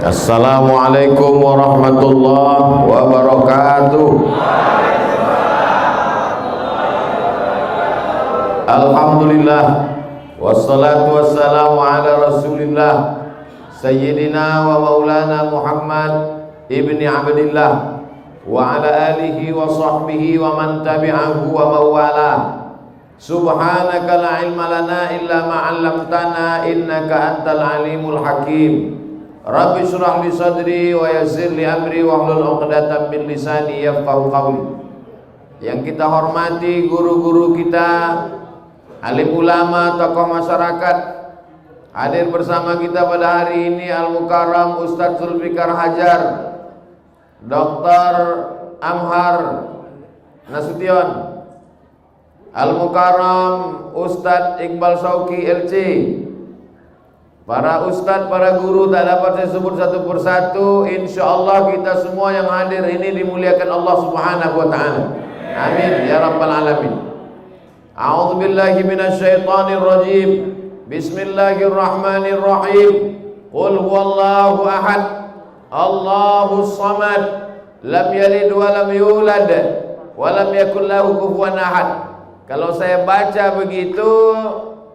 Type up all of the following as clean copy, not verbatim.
Assalamualaikum warahmatullahi wabarakatuh. Alhamdulillah, wassalatu wassalamu ala rasulillah Sayyidina wa maulana Muhammad ibni Abdillah wa ala alihi wa sahbihi wa man tabi'ahu wa mawala. Subhanaka la ilma lana illa ma 'allamtana innaka antal alimul hakim. Rabbi shrah li sadri wa yassir li amri wahlul 'uqdatam min lisani yafqahu qawli. Yang kita hormati guru-guru kita, alim ulama, tokoh masyarakat, hadir bersama kita pada hari ini Al-Mukarram Ustadz Zulfikar Hajar, Dr. Amhar Nasution, Al-Mukarram Ustadz Iqbal Shauki LC, para ustadz, para guru, tak dapat saya sebut satu persatu. Insyaallah kita semua yang hadir ini dimuliakan Allah Subhanahu wa taala. Amin ya rabbal alamin. A'udzu billahi minasy syaithanir rajim. Bismillahirrahmanirrahim. Qul huwallahu ahad, Allahus samad, lam yalid wa lam yulad wa lam yakul lahu kufuwan ahad. Kalau saya baca begitu,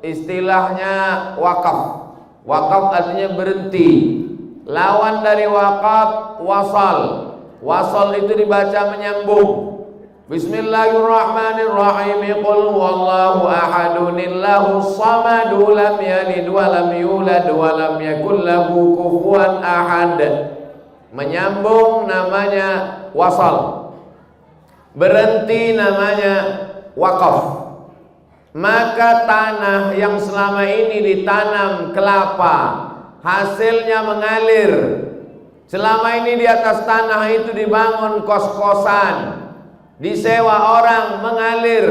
istilahnya wakaf. Wakaf artinya berhenti. Lawan dari wakaf wasal. Wasal itu dibaca menyambung. Bismillahirrahmanirrahim. Qul huwallahu ahadunillahus samadu, lam yalid wa lam yulad wa lam yakul lahu kufuwan ahad. Menyambung namanya wasal. Berhenti namanya wakaf. Maka tanah yang selama ini ditanam kelapa, hasilnya mengalir. Selama ini di atas tanah itu dibangun kos-kosan, disewa orang, mengalir.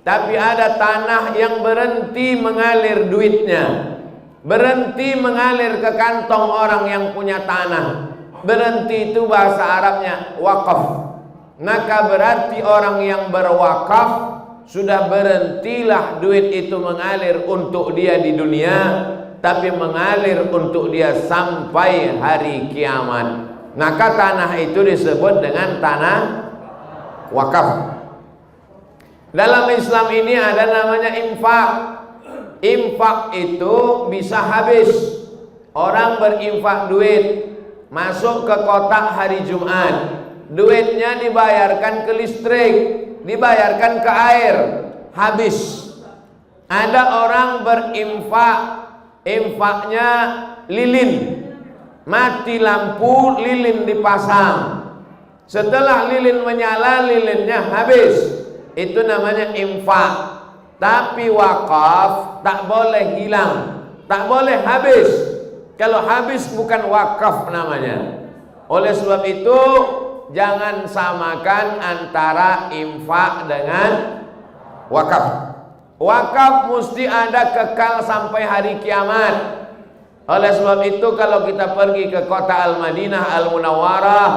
Tapi ada tanah yang berhenti mengalir duitnya, berhenti mengalir ke kantong orang yang punya tanah. Berhenti itu bahasa Arabnya wakaf. Maka berarti orang yang berwakaf sudah berhentilah duit itu mengalir untuk dia di dunia, tapi mengalir untuk dia sampai hari kiamat. Maka tanah itu disebut dengan tanah wakaf. Dalam Islam ini ada namanya infak. Infak itu bisa habis. Orang berinfak duit, masuk ke kotak hari Jumat, duitnya dibayarkan ke listrik, dibayarkan ke air, habis. Ada orang berinfak, infaknya lilin, mati lampu, lilin dipasang. Setelah lilin menyala, lilinnya habis. Itu namanya infak. Tapi wakaf tak boleh hilang, tak boleh habis. Kalau habis bukan wakaf namanya. Oleh sebab itu jangan samakan antara infak dengan wakaf. Wakaf mesti ada kekal sampai hari kiamat. Oleh sebab itu kalau kita pergi ke kota Al-Madinah Al-Munawwarah,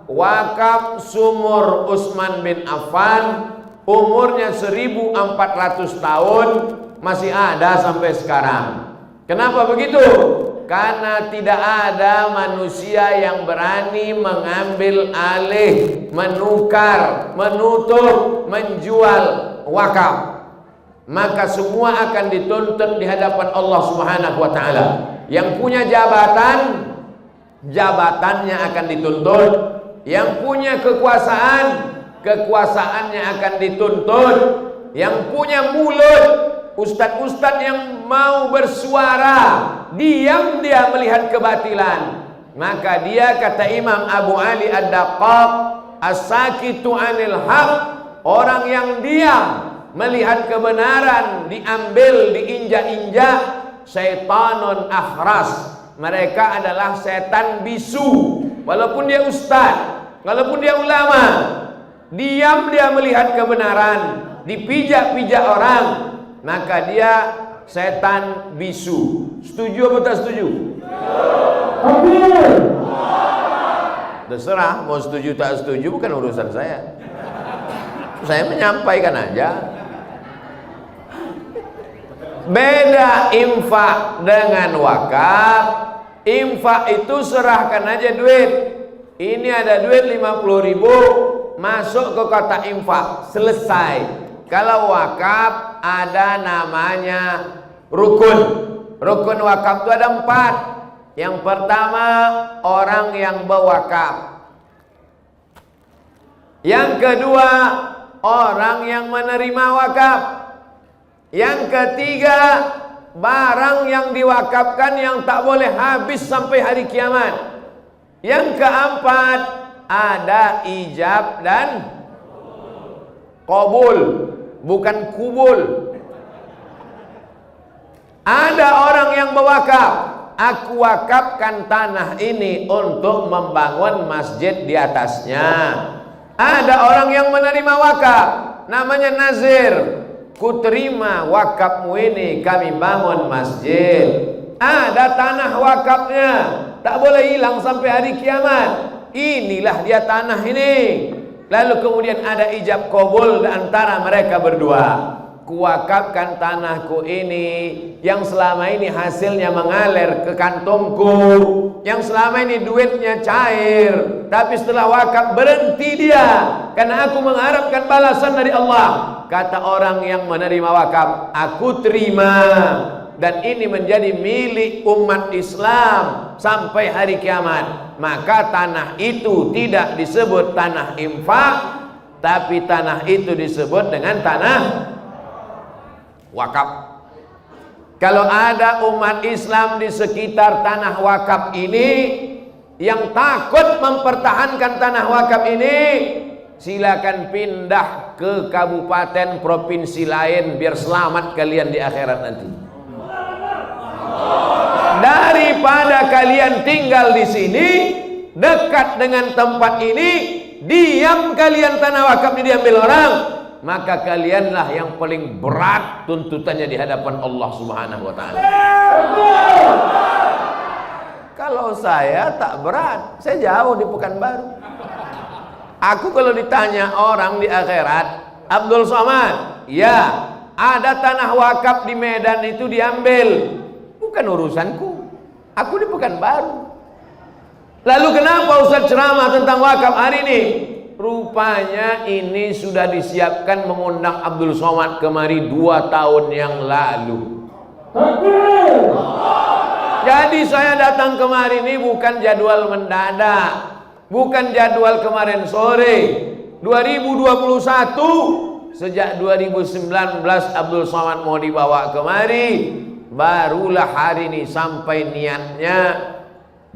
wakaf sumur Utsman bin Affan, umurnya 1400 tahun, masih ada sampai sekarang. Kenapa begitu? Karena tidak ada manusia yang berani mengambil alih, menukar, menutup, menjual wakaf. Maka semua akan dituntut di hadapan Allah Subhanahu wa taala. Yang punya jabatan, jabatannya akan dituntut. Yang punya kekuasaan, kekuasaannya akan dituntut. Yang punya mulut, ustadz-ustadz yang mau bersuara, diam dia melihat kebatilan, maka dia, kata Imam Abu Ali Ad-Daqqaq, as-sakitu anil haq, orang yang diam melihat kebenaran diambil, diinjak-injak, syaitanun akhras. Mereka adalah setan bisu. Walaupun dia ustadz, walaupun dia ulama, diam dia melihat kebenaran, dipijak-pijak orang, maka dia setan bisu. Setuju atau tak setuju? Terserah, mau setuju tak setuju bukan urusan saya. Saya menyampaikan aja. Beda infak dengan wakaf. Infak itu serahkan aja duit. Ini ada duit 50.000, masuk ke kotak infak, selesai. Kalau wakaf ada namanya rukun. Rukun wakaf itu ada 4. Yang pertama, orang yang berwakaf. Yang kedua, orang yang menerima wakaf. Yang ketiga, barang yang diwakafkan yang tak boleh habis sampai hari kiamat. Yang keempat, ada ijab dan qabul, bukan kubul. Ada orang yang berwakaf, aku wakafkan tanah ini untuk membangun masjid di atasnya. Ada orang yang menerima wakaf, namanya nazir. Kuterima wakafmu ini, kami bangun masjid. Ada tanah wakafnya, tak boleh hilang sampai hari kiamat. Inilah dia tanah ini. Lalu kemudian ada ijab qabul antara mereka berdua. Kuwakafkan tanahku ini yang selama ini hasilnya mengalir ke kantongku, yang selama ini duitnya cair, tapi setelah wakaf berhenti dia, karena aku mengharapkan balasan dari Allah. Kata orang yang menerima wakaf, aku terima, dan ini menjadi milik umat Islam sampai hari kiamat. Maka tanah itu tidak disebut tanah infak, tapi tanah itu disebut dengan tanah wakaf. Kalau ada umat Islam di sekitar tanah wakaf ini yang takut mempertahankan tanah wakaf ini, silakan pindah ke kabupaten provinsi lain biar selamat kalian di akhirat nanti. Daripada kalian tinggal di sini dekat dengan tempat ini, diam kalian, tanah wakaf ini diambil orang, maka kalianlah yang paling berat tuntutannya di hadapan Allah Subhanahu wa taala. Kalau saya tak berat, saya jauh di Pekanbaru. Aku kalau ditanya orang di akhirat, Abdul Somad, ya, ada tanah wakaf di Medan itu diambil. Bukan urusanku. Aku di Pekanbaru. Lalu kenapa Ustaz ceramah tentang wakaf hari ini? Rupanya ini sudah disiapkan mengundang Abdul Somad kemari 2 tahun yang lalu. Jadi saya datang kemari ini bukan jadwal mendadak, bukan jadwal kemarin sore. 2021, sejak 2019 Abdul Somad mau dibawa kemari, barulah hari ini sampai. Niatnya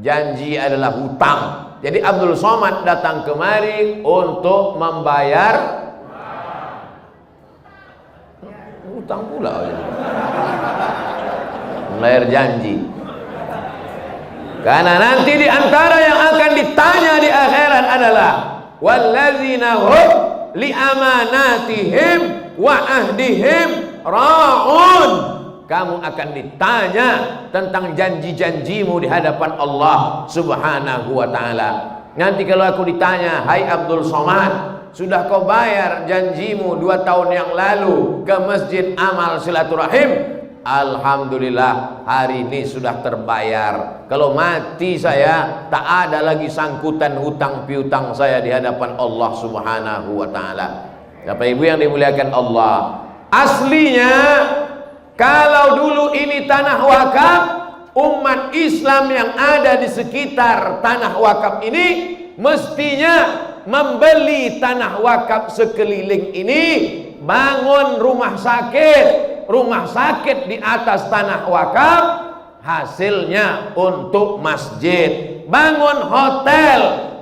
janji adalah hutang. Jadi Abdul Somad datang kemari untuk membayar hutang pula. Membayar janji. Karena nanti di antara yang akan ditanya di akhirat adalah walladzina hum li amanatihim wa ahdihim ra'un. Kamu akan ditanya tentang janji-janjimu di hadapan Allah Subhanahu wa taala. Nanti kalau aku ditanya, "Hai Abdul Somad, sudah kau bayar janjimu 2 tahun yang lalu ke Masjid Amal Silaturahim?" Alhamdulillah, hari ini sudah terbayar. Kalau mati saya, tak ada lagi sangkutan hutang piutang saya di hadapan Allah Subhanahu wa taala. Bapak Ibu yang dimuliakan Allah, aslinya kalau dulu ini tanah wakaf, umat Islam yang ada di sekitar tanah wakaf ini mestinya membeli tanah wakaf sekeliling ini, bangun rumah sakit di atas tanah wakaf, hasilnya untuk masjid. Bangun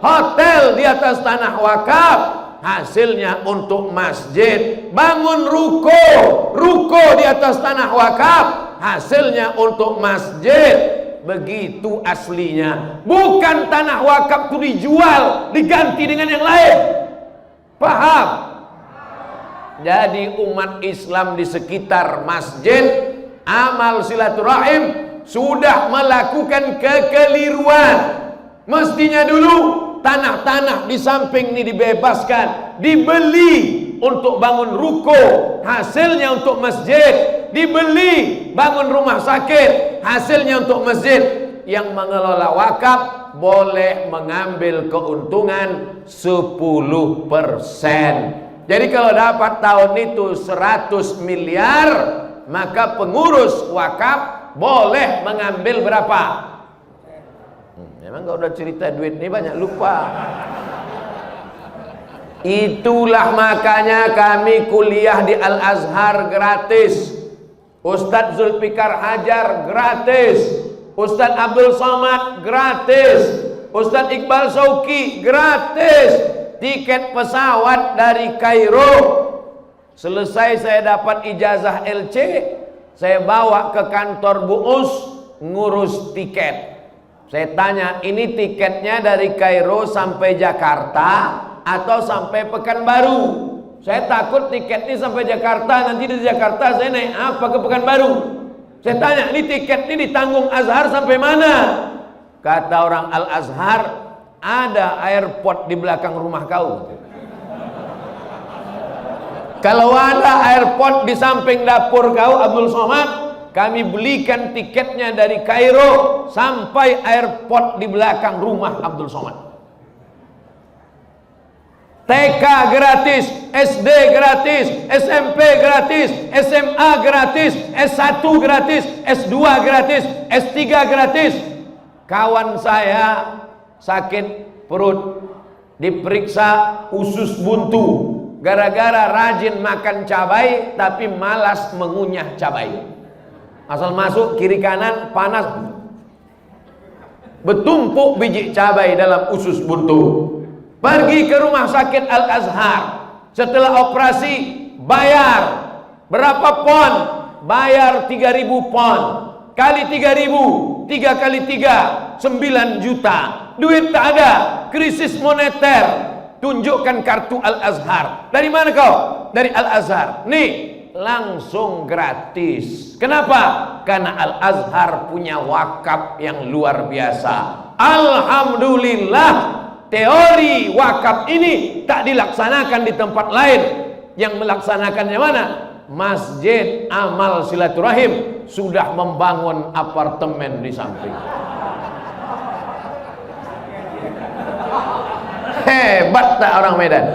hotel di atas tanah wakaf, hasilnya untuk masjid. Bangun ruko di atas tanah wakaf, hasilnya untuk masjid. Begitu aslinya. Bukan tanah wakaf itu dijual, diganti dengan yang lain. Paham? Jadi umat Islam di sekitar Masjid Amal Silaturahim sudah melakukan kekeliruan. Mestinya dulu tanah-tanah di samping ini dibebaskan, dibeli untuk bangun ruko, hasilnya untuk masjid. Dibeli bangun rumah sakit, hasilnya untuk masjid. yang mengelola wakaf boleh mengambil keuntungan 10%. Jadi kalau dapat tahun itu 100 miliar, maka pengurus wakaf boleh mengambil berapa? Memang kalau udah cerita duit ini banyak lupa. Itulah makanya kami kuliah di Al-Azhar gratis. Ustadz Zulfikar Hajar gratis. Ustadz Abdul Somad gratis. Ustadz Iqbal Sauki gratis. Tiket pesawat dari Kairo. Selesai saya dapat ijazah LC, saya bawa ke kantor Bu Us ngurus tiket. Saya tanya, ini tiketnya dari Kairo sampai Jakarta atau sampai Pekanbaru? Saya takut tiket ini sampai Jakarta, nanti di Jakarta saya naik apa ke Pekanbaru. Saya tanya, ini tiket ini ditanggung Azhar sampai mana? Kata orang Al-Azhar, ada airport di belakang rumah kau. Kalau ada airport di samping dapur kau Abdul Somad, kami belikan tiketnya dari Kairo sampai airport di belakang rumah Abdul Somad. TK gratis, SD gratis, SMP gratis, SMA gratis, S1 gratis, S2 gratis, S3 gratis. Kawan saya sakit perut, diperiksa usus buntu gara-gara rajin makan cabai tapi malas mengunyah cabai. Asal masuk kiri kanan panas, bertumpuk biji cabai dalam usus buntu. Pergi ke rumah sakit Al-Azhar. Setelah operasi bayar berapa pon? Bayar 3.000 pon. Kali 3.000, 3 kali 3, 9 juta. Duit tak ada, krisis moneter. Tunjukkan kartu Al-Azhar. Dari mana kau? Dari Al-Azhar. Nih, langsung gratis. Kenapa? Karena Al-Azhar punya wakaf yang luar biasa. Alhamdulillah, teori wakaf ini tak dilaksanakan di tempat lain. Yang melaksanakannya mana? Masjid Amal Silaturahim sudah membangun apartemen di samping. Hebat tak orang Medan?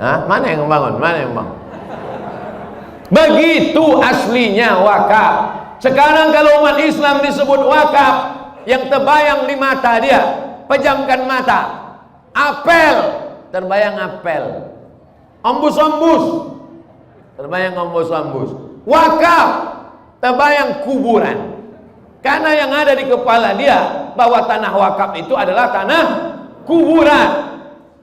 Hah? Mana yang membangun? Mana yang membangun? Begitu aslinya wakaf. Sekarang kalau umat Islam disebut wakaf, yang terbayang di mata dia, pejamkan mata, apel, terbayang apel. Ombus-ombus, terbayang ombus-ombus. Wakaf, terbayang kuburan. Karena yang ada di kepala dia bahwa tanah wakaf itu adalah tanah kuburan.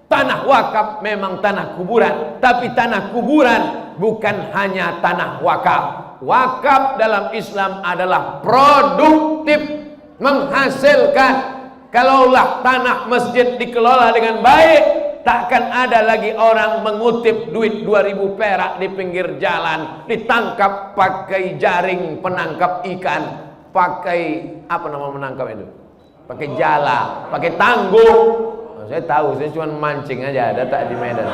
Tanah wakaf memang tanah kuburan, tapi tanah kuburan bukan hanya tanah wakaf. Wakaf dalam Islam adalah produktif, menghasilkan. Kalaulah tanah masjid dikelola dengan baik, takkan ada lagi orang mengutip duit 2.000 perak di pinggir jalan, ditangkap pakai jaring penangkap ikan, pakai apa nama menangkap itu? Pakai jala, pakai tangguh. Saya tahu, saya cuma mancing aja, ada tak di Medan.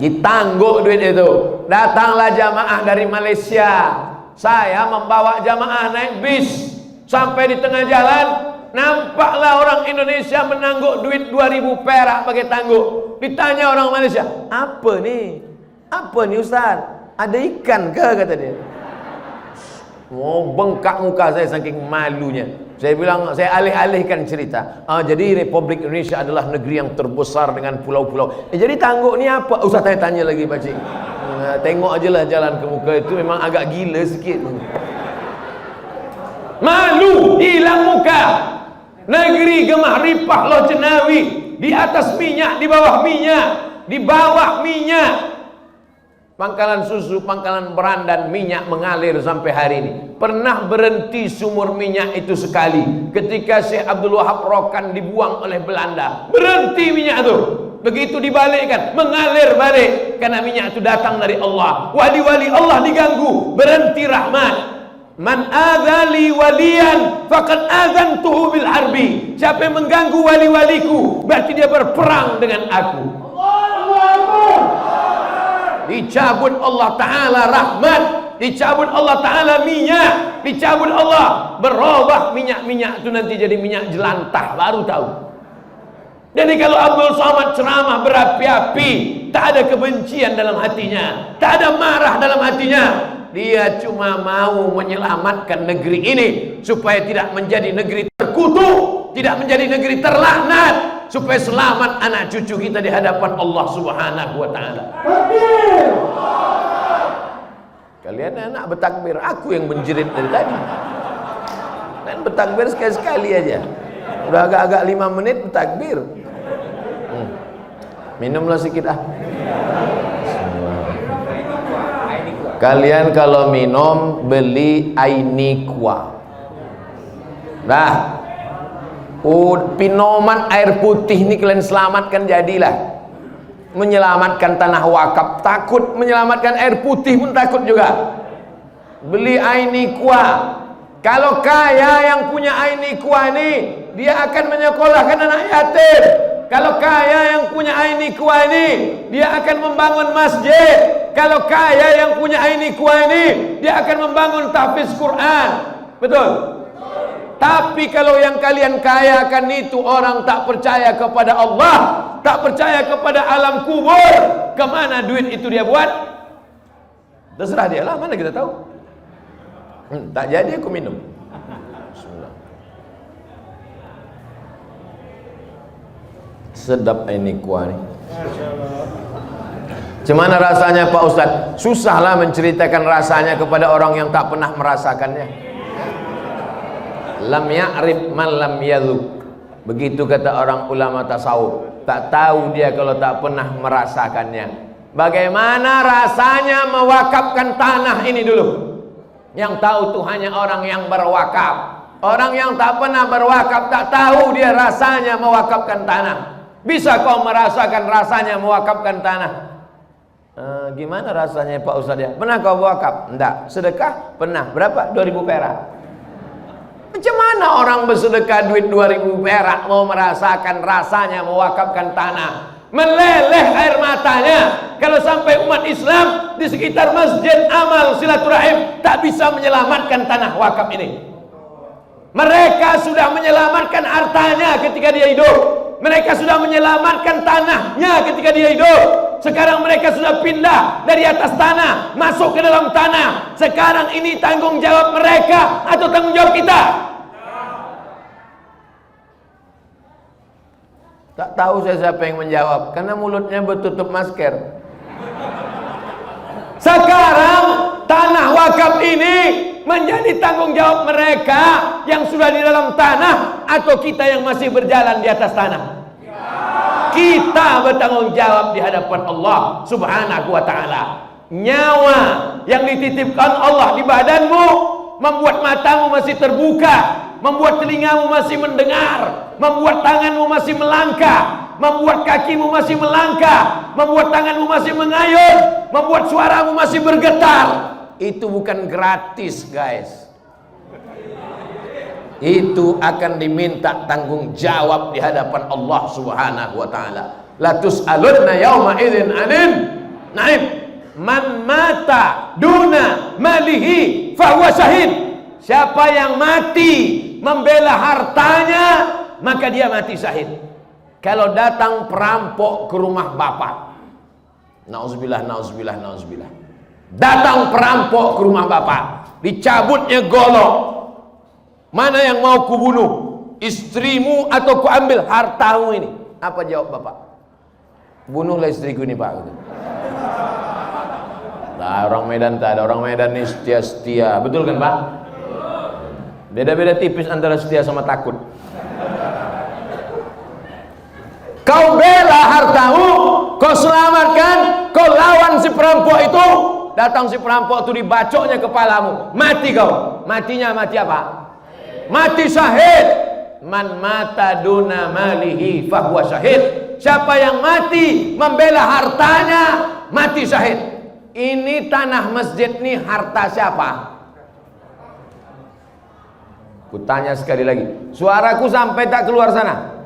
Ditangguh duit itu. Datanglah jamaah dari Malaysia. Saya membawa jamaah naik bis. Sampai di tengah jalan, nampaklah orang Indonesia menangguk duit 2.000 perak pakai tangguh. Ditanya orang Malaysia, apa nih? Apa nih Ustaz? Ada ikan ke? Kata dia. Mau bengkak muka saya saking malunya. Saya bilang, saya alih-alihkan cerita. Jadi Republik Indonesia adalah negeri yang terbesar dengan pulau-pulau. Jadi tangguk ni apa? Ustaz tanya lagi pakcik. Tengok aja lah jalan ke muka itu memang agak gila sikit. Malu, hilang muka. Negeri gemah ripah Loh Cenawi, di atas minyak, di bawah minyak, di bawah minyak. Pangkalan susu, pangkalan berandan, minyak mengalir sampai hari ini. Pernah berhenti sumur minyak itu sekali ketika Syekh Abdul Wahab Rokan dibuang oleh Belanda. Berhenti minyak itu. Begitu dibalikkan, mengalir balik karena minyak itu datang dari Allah. Wali-wali Allah diganggu, berhenti rahmat. Man adzali waliyan faqad adzantuhu bil harbi. Siapa yang mengganggu wali-waliku, berarti dia berperang dengan aku. Dicabut Allah Ta'ala rahmat dicabut Allah Ta'ala minyak, dicabut Allah, berubah minyak-minyak itu nanti jadi minyak jelantah, baru tahu. Jadi kalau Abdul Somad ceramah berapi-api, tak ada kebencian dalam hatinya, tak ada marah dalam hatinya, dia cuma mau menyelamatkan negeri ini supaya tidak menjadi negeri terkutuk, tidak menjadi negeri terlaknat, supaya selamat anak cucu kita di hadapan Allah Subhanahu wa Ta'ala. Kalian enak bertakbir, aku yang menjerit dari tadi. Kan bertakbir sekali-sekali aja. Udah agak-agak 5 menit bertakbir. Minumlah sedikit ah. Kalian kalau minum beli Ainikwa. Nah, pinoman air putih ini kalian selamatkan jadilah. Menyelamatkan tanah wakaf takut, menyelamatkan air putih pun takut juga. Beli Ainikwa. Kalau kaya yang punya Ainikwa ini, dia akan menyekolahkan anak yatim. Kalau kaya yang punya Ainikwa ini, dia akan membangun masjid. Kalau kaya yang punya Ainikwa ini, dia akan membangun tahfiz Quran. Betul? Tapi kalau yang kalian kayakan itu orang tak percaya kepada Allah, tak percaya kepada alam kubur, kemana duit itu dia buat? Terserah dia lah, mana kita tahu. Tak jadi aku minum. Bismillah. Sedap ini kuah ni. Gimana rasanya Pak Ustadz? Susahlah menceritakan rasanya kepada orang yang tak pernah merasakannya. Lam ya'rif man lam yadhuk. Begitu kata orang ulama tasawuf. Tak tahu dia kalau tak pernah merasakannya. Bagaimana rasanya mewakafkan tanah ini dulu? Yang tahu tuh hanya orang yang berwakaf. Orang yang tak pernah berwakaf tak tahu dia rasanya mewakafkan tanah. Bisa kau merasakan rasanya mewakafkan tanah? Gimana rasanya Pak Ustadz ya? Pernah kau wakaf? Enggak. Sedekah? Pernah. Berapa? 2000 perak. Macam mana orang bersedekah duit 2000 perak mau merasakan rasanya mewakafkan tanah? Meleleh air matanya kalau sampai umat Islam di sekitar masjid amal silaturahim tak bisa menyelamatkan tanah wakaf ini. Mereka sudah menyelamatkan hartanya ketika dia hidup. Mereka sudah menyelamatkan tanahnya ketika dia hidup. Sekarang mereka sudah pindah dari atas tanah masuk ke dalam tanah. Sekarang ini tanggung jawab mereka atau tanggung jawab kita? Tak tahu saya siapa yang menjawab karena mulutnya bertutup masker. Sekarang tanah wakaf ini menjadi tanggung jawab mereka yang sudah di dalam tanah atau kita yang masih berjalan di atas tanah? Kita bertanggung jawab di hadapan Allah Subhanahu wa Ta'ala. Nyawa yang dititipkan Allah di badanmu membuat matamu masih terbuka, membuat telingamu masih mendengar, membuat tanganmu masih melangkah, membuat kakimu masih melangkah, membuat tanganmu masih mengayun, membuat suaramu masih bergetar. Itu bukan gratis, guys. Itu akan diminta tanggung jawab di hadapan Allah Subhanahu wa Ta'ala. La tus'alunna yawma idzin 'anil na'im. Man mata duna malihi fahuwa syahid. Siapa yang mati membela hartanya, maka dia mati syahid. Kalau datang perampok ke rumah bapak, nauzubillah, nauzubillah, nauzubillah. Datang perampok ke rumah bapak, dicabutnya golok. Mana yang mau kubunuh? Istrimu atau kuambil hartamu ini? Apa jawab bapak? Bunuhlah istriku ini pak. Nah, orang Medan tak ada. Orang Medan ini setia-setia. Betul kan pak? Beda-beda tipis antara setia sama takut. Kau bela hartamu, kau selamatkan, kau lawan si perampok itu. Datang si perampok itu dibacoknya kepalamu. Mati kau. Matinya mati apa? Mati syahid. Man mata duna malihi fahuwa syahid. Siapa yang mati membela hartanya, mati syahid. Ini tanah masjid ini harta siapa? Kutanya sekali lagi. Suaraku sampai tak keluar sana?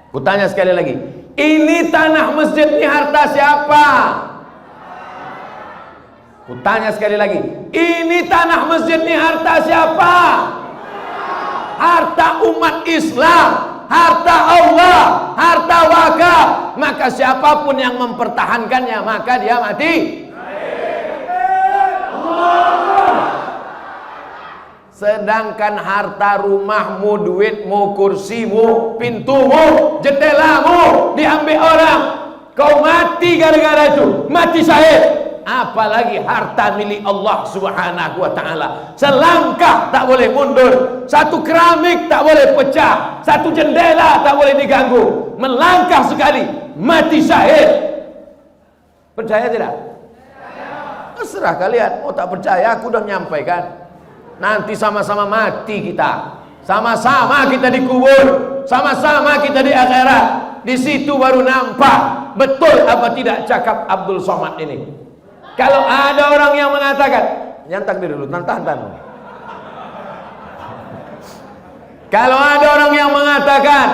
Kutanya sekali lagi. Ini tanah masjid ini harta siapa? Kutanya sekali lagi, ini tanah masjid ini harta siapa? Harta umat Islam, harta Allah, harta wakaf. Maka siapapun yang mempertahankannya, maka dia mati. Sedangkan harta rumahmu, duitmu, kursimu, pintumu, jendelamu diambil orang, kau mati gara-gara itu, mati syahid. Apalagi harta milik Allah Subhanahu wa ta'ala. Selangkah tak boleh mundur, satu keramik tak boleh pecah, satu jendela tak boleh diganggu. Melangkah sekali, mati syahid. Percaya tidak? Terserah kalian. Oh tak percaya, aku udah nyampaikan. Nanti sama-sama mati kita, sama-sama kita dikubur, sama-sama kita di akhirat. Di situ baru nampak betul apa tidak cakap Abdul Somad ini. Kalau ada orang yang mengatakan, nyantak diri dulu, tahan. Kalau ada orang yang mengatakan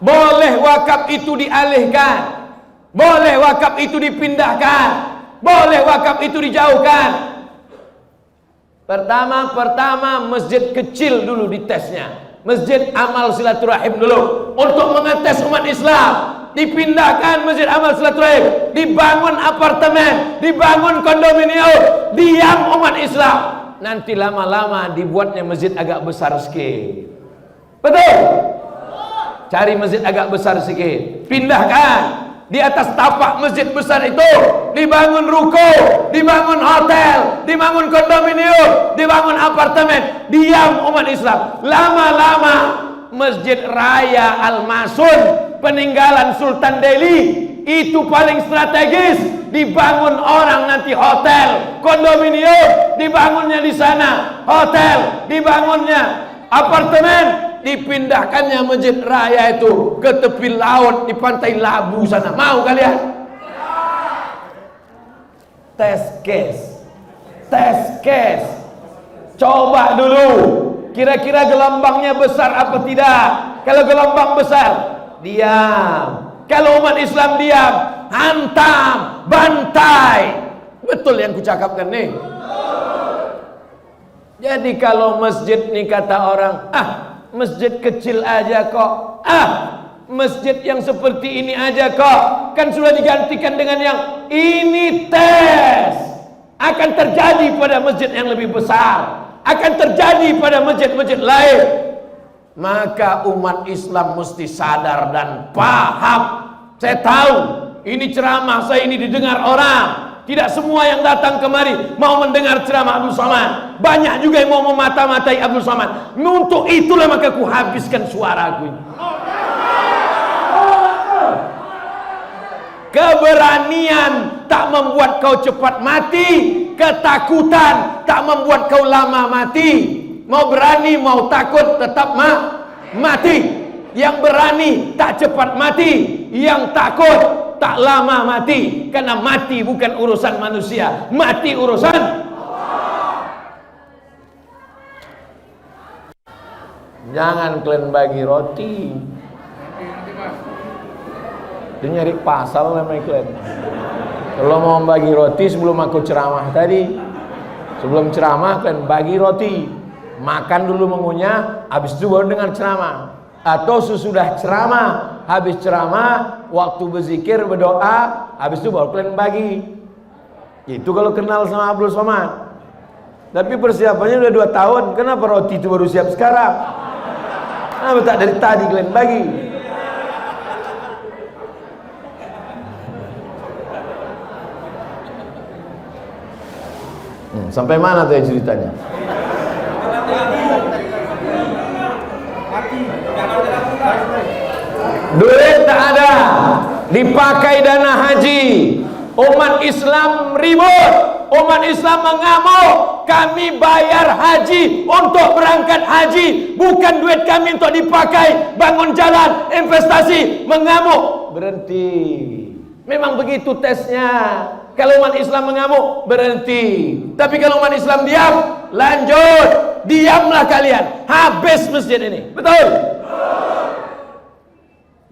boleh wakaf itu dialihkan, boleh wakaf itu dipindahkan, boleh wakaf itu dijauhkan. Pertama masjid kecil dulu ditesnya, masjid amal silaturahim dulu untuk mengetes umat Islam. Dipindahkan masjid amal silaturahim, dibangun apartemen, dibangun kondominium, diam umat Islam. Nanti lama-lama dibuatnya masjid agak besar sikit. Betul? Cari masjid agak besar sikit, pindahkan. Di atas tapak masjid besar itu dibangun ruko, dibangun hotel, dibangun kondominium, dibangun apartemen. Diam umat Islam. Lama-lama Masjid Raya Al-Masun peninggalan Sultan Delhi itu paling strategis, dibangun orang nanti hotel, kondominium, dibangunnya di sana hotel, dibangunnya apartemen, dipindahkannya Masjid Raya itu ke tepi laut di pantai Labu sana. Mau kalian? Tes case, coba dulu kira-kira gelombangnya besar apa tidak. Kalau gelombang besar, diam. Kalau umat Islam diam, hantam, bantai. Betul yang kucakapkan nih. Jadi kalau masjid nih kata orang, masjid kecil aja kok, masjid yang seperti ini aja kok, kan sudah digantikan dengan yang ini. Tes akan terjadi pada masjid yang lebih besar, akan terjadi pada masjid-masjid lain. Maka umat Islam mesti sadar dan paham. Saya tahu ini ceramah saya ini didengar orang. Tidak semua yang datang kemari mau mendengar ceramah Abdul Somad. Banyak juga yang mau memata-matai Abdul Somad. Untuk itulah maka ku habiskan suaraku ini. Keberanian tak membuat kau cepat mati, ketakutan tak membuat kau lama mati. Mau berani mau takut tetap mati. Yang berani tak cepat mati, yang takut tak lama mati. Karena mati bukan urusan manusia, mati urusan jangan kalian bagi roti. Dia nyari pasal namanya kalian. Kalau mau bagi roti sebelum aku ceramah tadi, sebelum ceramah kalian bagi roti, makan dulu mengunyah, habis itu baru dengar ceramah. Atau sesudah ceramah, habis ceramah, waktu berzikir, berdoa, habis itu baru kalian bagi. Itu kalau kenal sama Abdul Somad. Tapi persiapannya udah 2 tahun, kenapa roti itu baru siap sekarang? Kenapa tak dari tadi kalian bagi? Sampai mana tuh ceritanya? Duit tak ada, dipakai dana haji. Umat Islam ribut, umat Islam mengamuk. Kami bayar haji untuk berangkat haji, bukan duit kami untuk dipakai bangun jalan, investasi. Mengamuk, berhenti. Memang begitu tesnya. Kalau umat Islam mengamuk, berhenti. Tapi kalau umat Islam diam, lanjut. Diamlah kalian, habis masjid ini. Betul?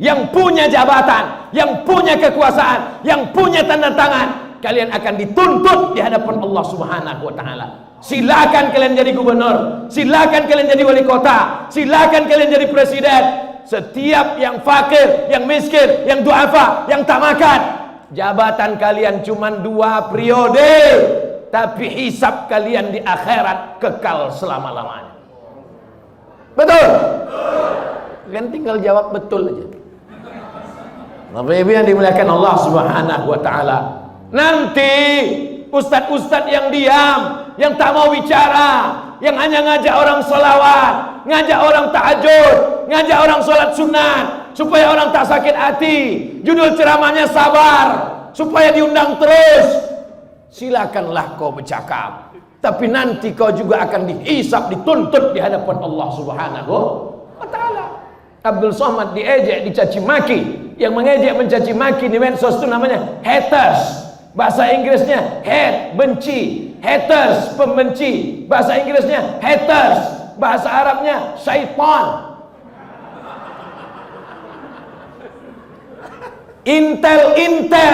Yang punya jabatan, yang punya kekuasaan, yang punya tanda tangan, kalian akan dituntut di hadapan Allah Subhanahu wa taala. Silakan kalian jadi gubernur, silakan kalian jadi wali kota, silakan kalian jadi presiden. Setiap yang fakir, yang miskin, yang duafa, yang tak makan, jabatan kalian cuma 2 periode, tapi hisab kalian di akhirat kekal selama-lamanya. Betul? Kalian tinggal jawab betul aja. Bapak Ibu yang dimuliakan Allah Subhanahu wa taala. Nanti ustadz-ustadz yang diam, yang tak mau bicara, yang hanya ngajak orang sholawat, ngajak orang tahajud, ngajak orang sholat sunat, supaya orang tak sakit hati. Judul ceramahnya sabar, supaya diundang terus. Silakanlah kau bercakap, tapi nanti kau juga akan dihisab, dituntut di hadapan Allah Subhanahu wa taala. Abdul Somad diejek, dicaci maki. Yang mengejek, mencaci maki di medsos itu namanya haters. Bahasa Inggrisnya hate, benci. Haters, pembenci. Bahasa Inggrisnya haters. Bahasa Arabnya syaitan. Intel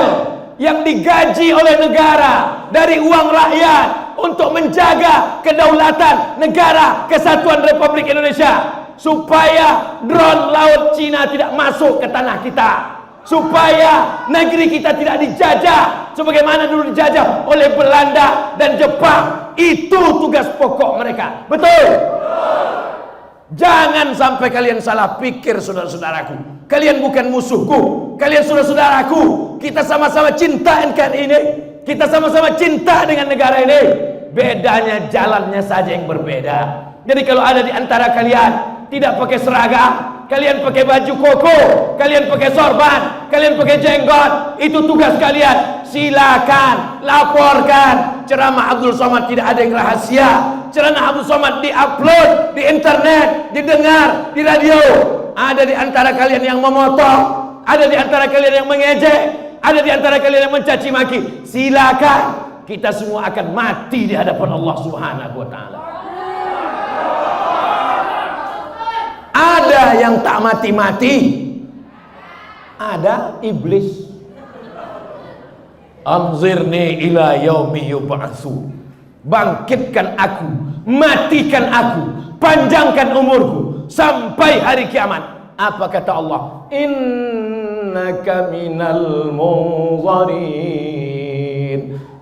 yang digaji oleh negara dari uang rakyat untuk menjaga kedaulatan negara Kesatuan Republik Indonesia, supaya drone laut Cina tidak masuk ke tanah kita, supaya negeri kita tidak dijajah sebagaimana dulu dijajah oleh Belanda dan Jepang. Itu tugas pokok mereka. Betul? Jangan sampai kalian salah pikir, saudara-saudaraku. Kalian bukan musuhku, kalian saudara-saudaraku. Kita sama-sama cinta NKRI ini, kita sama-sama cinta dengan negara ini. Bedanya jalannya saja yang berbeda. Jadi kalau ada di antara kalian tidak pakai seragam, kalian pakai baju koko, kalian pakai sorban, kalian pakai jenggot, itu tugas kalian. Silakan laporkan. Ceramah Abdul Somad tidak ada yang rahasia. Ceramah Abdul Somad diupload di internet, didengar di radio. Ada di antara kalian yang memotong, ada di antara kalian yang mengejek, ada di antara kalian yang mencaci maki. Silakan. Kita semua akan mati di hadapan Allah Subhanahu wa taala. Ada yang tak mati-mati, ada iblis. Anzirni ila yaumi yub'atsu. Bangkitkan aku, matikan aku, panjangkan umurku sampai hari kiamat. Apa kata Allah? Innaka minal munzarin.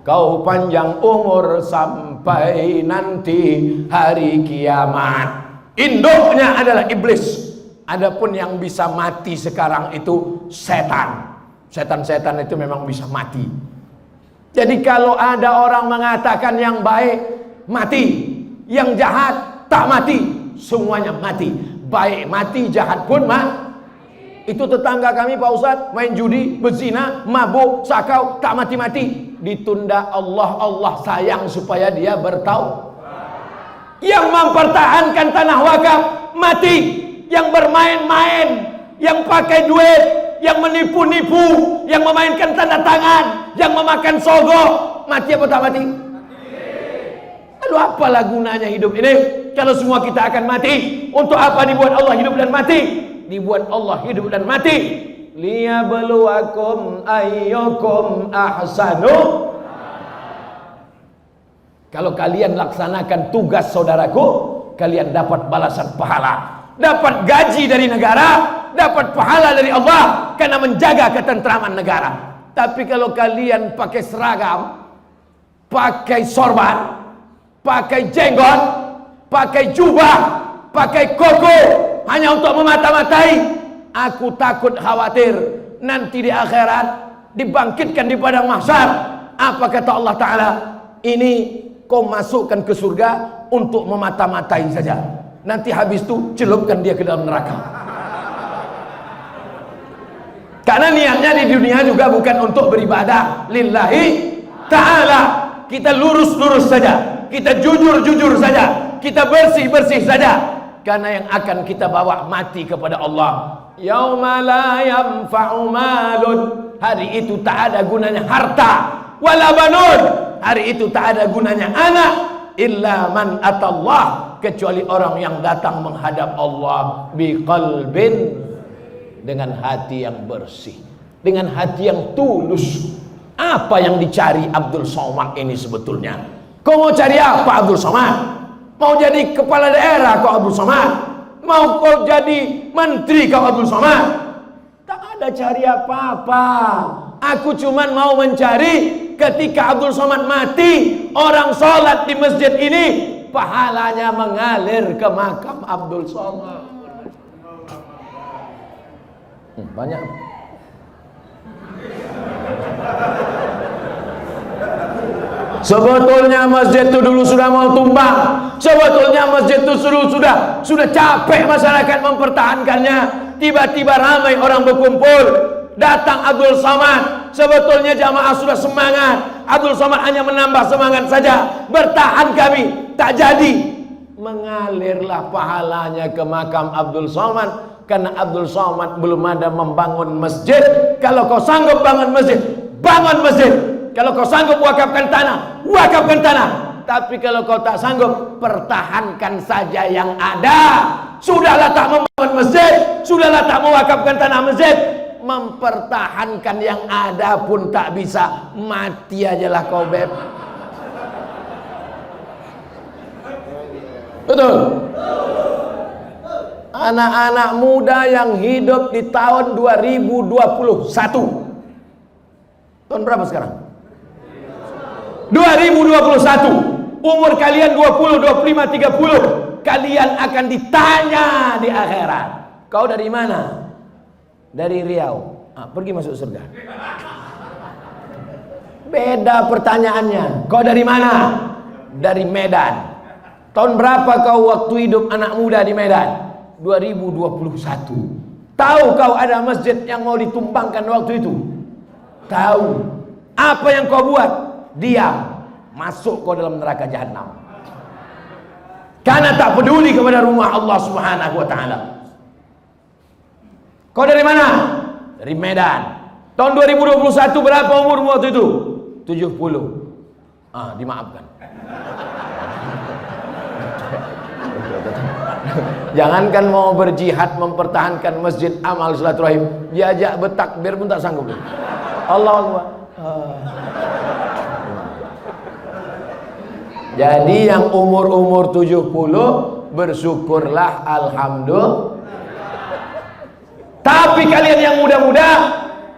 Kau panjang umur sampai nanti hari kiamat. Induknya adalah iblis. Adapun yang bisa mati sekarang itu setan. Setan-setan itu memang bisa mati. Jadi kalau ada orang mengatakan yang baik mati, yang jahat tak mati, semuanya mati. Baik mati, jahat pun mati. Itu tetangga kami Pak Ustadz, main judi, berzina, mabuk, sakau, tak mati-mati. Ditunda Allah sayang supaya dia bertaubat. Yang mempertahankan tanah wakaf mati. Yang bermain-main, yang pakai duit, yang menipu-nipu, yang memainkan tanda tangan, yang memakan sogok, mati apa tak mati? Lalu apalah gunanya hidup ini kalau semua kita akan mati? Untuk apa dibuat Allah hidup dan mati? Dibuat Allah hidup dan mati liyabluwakum ayyukum ahsanu. Kalau kalian laksanakan tugas saudaraku, kalian dapat balasan pahala, dapat gaji dari negara, dapat pahala dari Allah karena menjaga ketentraman negara. Tapi kalau kalian pakai seragam, pakai sorban, pakai jenggot, pakai jubah, pakai koko hanya untuk memata-matai, aku takut khawatir nanti di akhirat dibangkitkan di padang mahsyar. Apa kata Allah Ta'ala? Ini kau masukkan ke surga untuk memata-matai saja. Nanti habis itu celupkan dia ke dalam neraka. Karena niatnya di dunia juga bukan untuk beribadah lillahi ta'ala. Kita lurus-lurus saja, kita jujur-jujur saja, kita bersih-bersih saja. Karena yang akan kita bawa mati kepada Allah. Yauma la yanfa'u malun. Hari itu tak ada gunanya harta, wala banun. Hari itu tak ada gunanya anak, illa man atallah, kecuali orang yang datang menghadap Allah biqalbin, dengan hati yang bersih, dengan hati yang tulus. Apa yang dicari Abdul Somad ini sebetulnya? Kau mau cari apa Abdul Somad? Mau jadi kepala daerah kau Abdul Somad? Mau kau jadi menteri kau Abdul Somad? Tak ada cari apa-apa. Aku cuman mau mencari ketika Abdul Somad mati, orang sholat di masjid ini pahalanya mengalir ke makam Abdul Somad. Banyak. Sebetulnya masjid itu dulu sudah mau tumbang. Sebetulnya masjid itu sudah capek masyarakat mempertahankannya. Tiba-tiba ramai orang berkumpul, datang Abdul Somad. Sebetulnya jamaah sudah semangat. Abdul Somad hanya menambah semangat saja. Bertahan kami, tak jadi. Mengalirlah pahalanya ke makam Abdul Somad. Karena Abdul Somad belum ada membangun masjid. Kalau kau sanggup bangun masjid, bangun masjid. Kalau kau sanggup wakafkan tanah, wakafkan tanah. Tapi kalau kau tak sanggup, pertahankan saja yang ada. Sudahlah tak membangun masjid, sudahlah tak mewakafkan tanah masjid, mempertahankan yang ada pun tak bisa. Mati ajalah kau, beb. Betul. Anak-anak muda yang hidup di tahun 2021. Tahun berapa sekarang? 2021. Umur kalian 20, 25, 30. Kalian akan ditanya di akhirat. Kau dari mana? Dari Riau. Pergi masuk surga. Beda pertanyaannya. Kau dari mana? Dari Medan. Tahun berapa kau waktu hidup anak muda di Medan? 2021. Tahu kau ada masjid yang mau ditumbangkan waktu itu? Tahu. Apa yang kau buat? Diam. Masuk kau dalam neraka jahanam. Karena tak peduli kepada rumah Allah Subhanahu wa taala. Kau dari mana? Dari Medan. Tahun 2021 berapa umurmu waktu itu? 70. Dimaafkan. Jangankan mau berjihad mempertahankan masjid amal silaturahim, diajak bertakbir pun tak sanggup. Allahu Akbar. Jadi yang umur-umur 70 bersyukurlah, alhamdulillah. Tapi kalian yang muda-muda,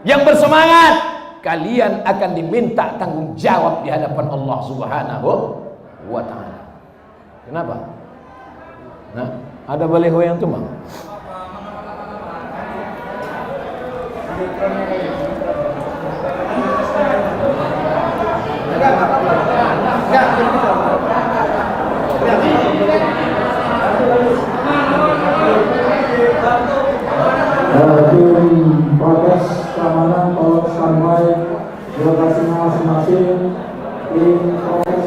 yang bersemangat, kalian akan diminta tanggung jawab di hadapan Allah Subhanahu wa taala. Kenapa? Nah, ada baliho yang tumbang. Tim protes keamanan tolong standby di lokasi masing-masing. Tim protes.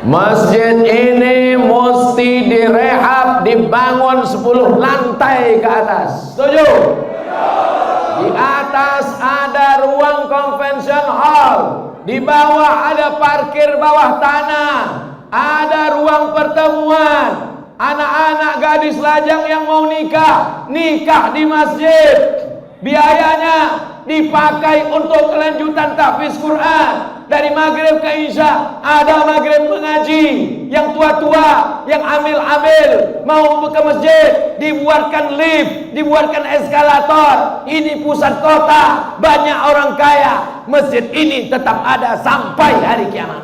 Masjid ini mesti direhab, dibangun 10 lantai ke atas. Setuju? Di atas ada ruang convention hall, di bawah ada parkir bawah tanah, ada ruang pertemuan. Anak-anak gadis lajang yang mau nikah, nikah di masjid. Biayanya dipakai untuk kelanjutan tahfiz Quran. Dari maghrib ke isya ada maghrib mengaji. Yang tua-tua, yang amil-amil mau ke masjid, dibuatkan lift, dibuatkan eskalator. Ini pusat kota, banyak orang kaya. Masjid ini tetap ada sampai hari kiamat.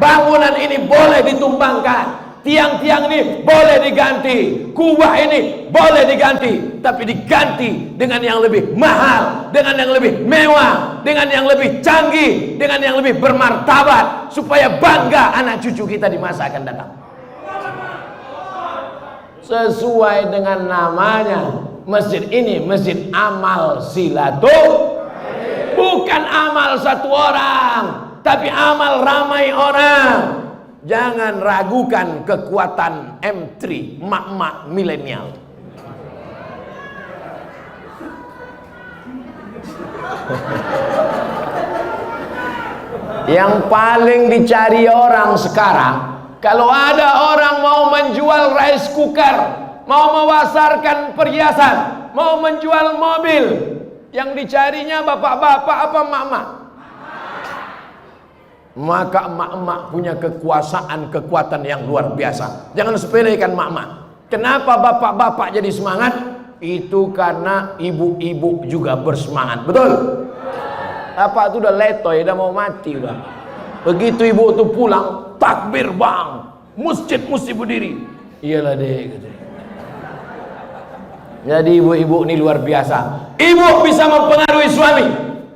Bangunan ini boleh ditumbangkan. tiang-tiang ini boleh diganti, kubah ini boleh diganti, tapi diganti dengan yang lebih mahal, dengan yang lebih mewah, dengan yang lebih canggih, dengan yang lebih bermartabat, supaya bangga anak cucu kita di masa akan datang. Sesuai dengan namanya, masjid ini masjid amal silaturahim, bukan amal satu orang, tapi amal ramai orang. Jangan ragukan kekuatan M3 mak-mak milenial. Yang paling dicari orang sekarang, kalau ada orang mau menjual rice cooker, mau memasarkan perhiasan, mau menjual mobil, yang dicarinya bapak-bapak apa mak-mak? Maka mak-mak punya kekuasaan-kekuatan yang luar biasa. Jangan sepelekan mak-mak. Kenapa bapak-bapak jadi semangat? Itu karena ibu-ibu juga bersemangat. Betul? Bapak itu udah letoy, udah mau mati udah. Begitu ibu itu pulang, takbir bang, masjid mesti berdiri. Iyalah deh gitu. Jadi ibu-ibu ini luar biasa. Ibu bisa mempengaruhi suami,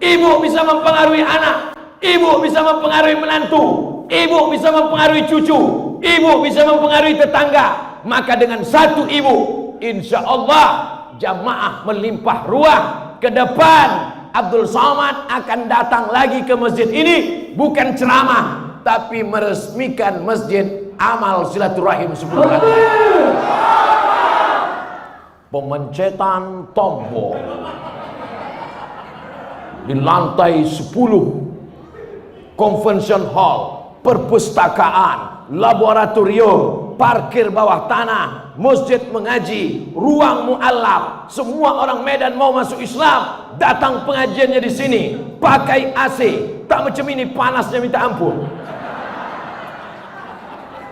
ibu bisa mempengaruhi anak, ibu bisa mempengaruhi menantu, ibu bisa mempengaruhi cucu, ibu bisa mempengaruhi tetangga. Maka dengan satu ibu, insya Allah jamaah melimpah ruah. Ke depan Abdul Somad akan datang lagi ke masjid ini, bukan ceramah, tapi meresmikan masjid amal silaturahim 10 lantai. Pemencetan tombol di lantai 10, convention hall, perpustakaan, laboratorium, parkir bawah tanah, masjid mengaji, ruang mu'allaf. Semua orang Medan mau masuk Islam, datang pengajiannya di sini, pakai AC, tak macam ini panasnya minta ampun.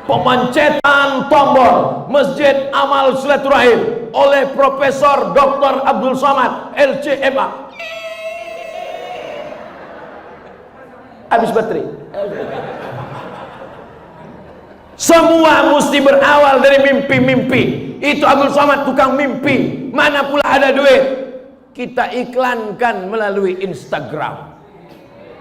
Pemencetan tombol masjid amal silaturahim oleh Profesor Dr. Abdul Somad LCMA. Habis baterai. Semua mesti berawal dari mimpi-mimpi. Itu Abdul Somad tukang mimpi. Mana pula ada duit? Kita iklankan melalui Instagram,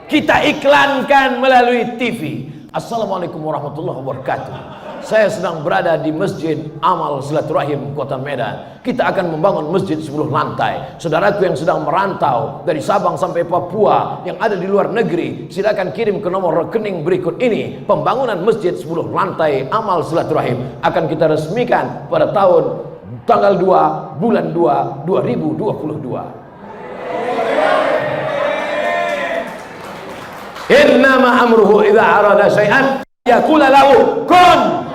kita iklankan melalui TV. Assalamualaikum warahmatullahi wabarakatuh. Saya sedang berada di Masjid Amal Silaturahim Kota Medan. Kita akan membangun masjid 10 lantai. Saudaraku yang sedang merantau dari Sabang sampai Papua, yang ada di luar negeri, silakan kirim ke nomor rekening berikut ini. Pembangunan masjid 10 lantai Amal Silaturahim akan kita resmikan pada tahun tanggal 2 bulan 2 2022. Innama amruhu idza arada syai'an yaqula lahu kun.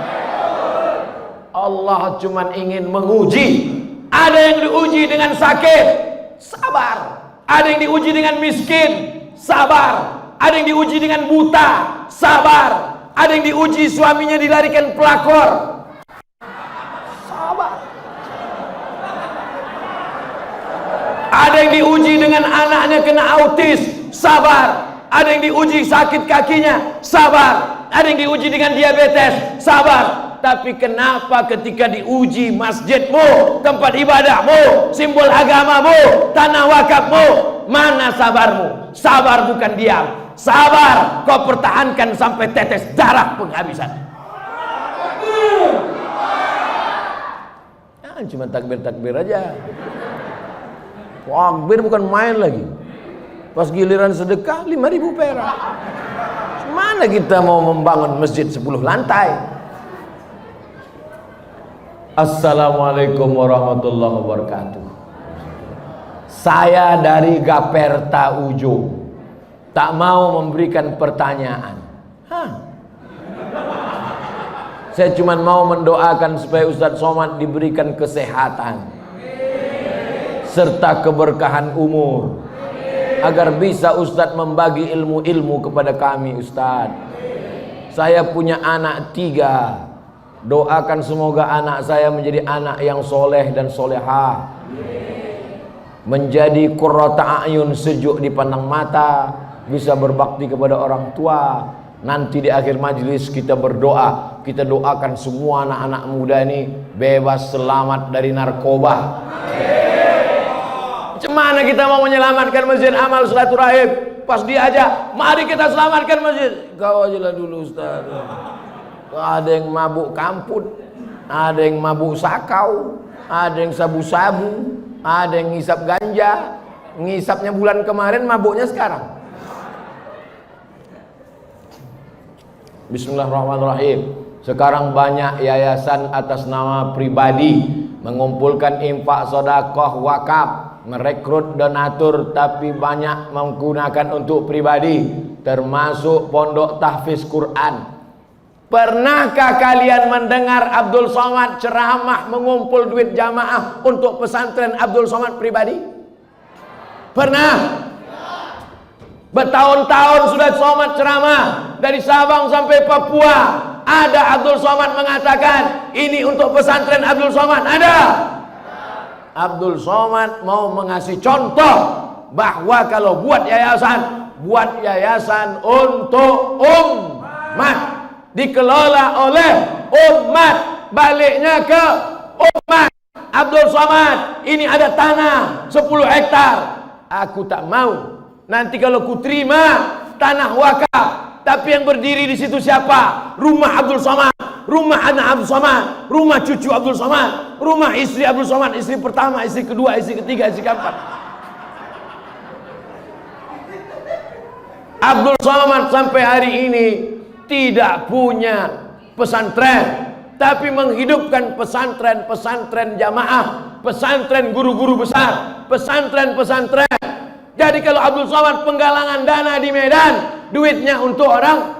Allah cuma ingin menguji. Ada yang diuji dengan sakit, sabar. Ada yang diuji dengan miskin, sabar. Ada yang diuji dengan buta, sabar. Ada yang diuji suaminya dilarikan pelakor, sabar. Ada yang diuji dengan anaknya kena autis, sabar. Ada yang diuji sakit kakinya, sabar. Ada yang diuji dengan diabetes, sabar. Tapi kenapa ketika diuji masjidmu, tempat ibadahmu, simbol agamamu, tanah wakafmu, mana sabarmu? Sabar bukan diam. Sabar kau pertahankan sampai tetes darah penghabisan. Jangan cuma takbir-takbir aja. Takbir bukan main lagi. Pas giliran sedekah 5.000 perak. Mana kita mau membangun masjid 10 lantai? Assalamualaikum warahmatullahi wabarakatuh. Saya dari Gaperta Ujung, tak mau memberikan pertanyaan. Saya cuma mau mendoakan supaya Ustadz Somad diberikan kesehatan serta keberkahan umur, agar bisa Ustadz membagi ilmu-ilmu kepada kami. Ustadz, saya punya anak 3. Doakan semoga anak saya menjadi anak yang soleh dan solehah, menjadi qurrata a'yun, sejuk dipandang mata, bisa berbakti kepada orang tua. Nanti di akhir majlis kita berdoa, Kita doakan semua anak-anak muda ini bebas selamat dari narkoba. Macam mana kita mau menyelamatkan masjid amal silaturahim? Pas diajak, mari kita selamatkan masjid. Kau aja lah dulu Ustaz. Ada yang mabuk kamput, ada yang mabuk sakau, ada yang sabu-sabu, ada yang ngisap ganja. Ngisapnya bulan kemarin, mabuknya sekarang. Bismillahirrahmanirrahim. Sekarang banyak yayasan atas nama pribadi mengumpulkan infak, sedekah, wakaf, merekrut donatur, tapi banyak menggunakan untuk pribadi, termasuk pondok tahfiz Quran. Pernahkah kalian mendengar Abdul Somad ceramah mengumpul duit jamaah untuk pesantren Abdul Somad pribadi? Pernah? Bertahun-tahun sudah Somad ceramah dari Sabang sampai Papua. Ada Abdul Somad mengatakan ini untuk pesantren Abdul Somad. Ada. Abdul Somad mau mengasih contoh bahwa kalau buat yayasan untuk umat, dikelola oleh umat, baliknya ke umat. Abdul Somad, ini ada tanah 10 hektar. Aku tak mau. Nanti kalau ku terima tanah wakaf, tapi yang berdiri di situ siapa? Rumah Abdul Somad, rumah anak Abdul Somad, rumah cucu Abdul Somad, rumah istri Abdul Somad, istri pertama, istri kedua, istri ketiga, istri keempat. Abdul Somad sampai hari ini tidak punya pesantren, tapi menghidupkan pesantren-pesantren jamaah, pesantren guru-guru besar, pesantren-pesantren. Jadi kalau Abdul Somad penggalangan dana di Medan, duitnya untuk orang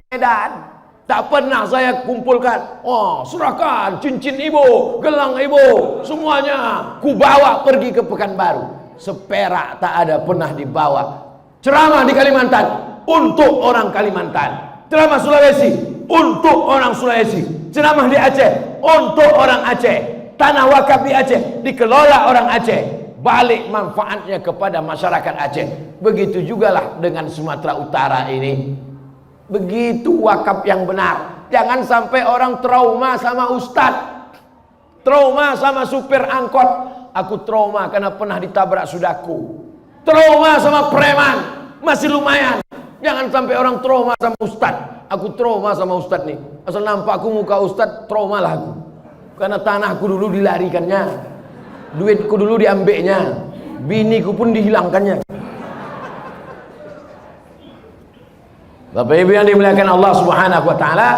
Medan. Tak pernah saya kumpulkan, oh serahkan cincin ibu, gelang ibu, semuanya ku bawa pergi ke Pekanbaru. Seperak tak ada pernah dibawa. Ceramah di Kalimantan untuk orang Kalimantan, ceramah Sulawesi untuk orang Sulawesi, ceramah di Aceh untuk orang Aceh, tanah wakaf di Aceh dikelola orang Aceh, balik manfaatnya kepada masyarakat Aceh. Begitu jugalah dengan Sumatera Utara ini. Begitu wakaf yang benar. Jangan sampai orang trauma sama ustadz, trauma sama supir angkot. Aku trauma karena pernah ditabrak sudaku. Trauma sama preman, masih lumayan. Jangan sampai orang trauma sama ustadz. Aku trauma sama ustadz nih. Asal nampak aku muka ustadz, trauma lah aku. Karena tanahku dulu dilarikannya, duitku dulu diambilnya, biniku pun dihilangkannya. Bapak Ibu yang dimuliakan Allah Subhanahu wa taala,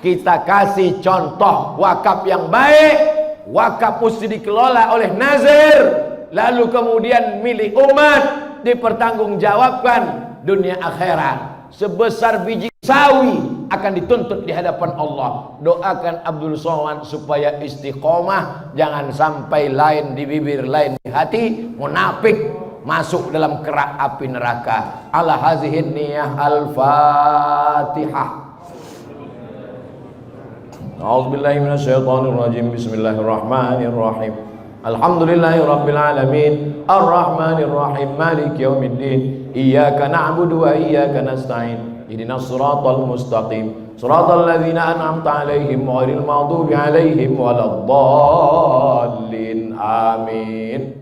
kita kasih contoh wakaf yang baik. Wakaf mesti dikelola oleh nazir, lalu kemudian milik umat, dipertanggungjawabkan dunia akhirat. Sebesar biji sawi akan dituntut di hadapan Allah. Doakan Abdul Somad supaya istiqomah, jangan sampai lain di bibir, lain di hati, munafik masuk dalam kerak api neraka. Ala hazihin niyah al-Fatihah. A'udzubillahi minasyaitonirrajim. Bismillahirrahmanirrahim. Alhamdulillahirabbil alamin, arrahmanirrahim, maliki yaumiddin. Iyyaka na'budu wa iyyaka nasta'in. Ihdinas siratal mustaqim, siratal ladzina an'amta 'alaihim ghairil maghdubi 'alaihim waladdallin. Amin.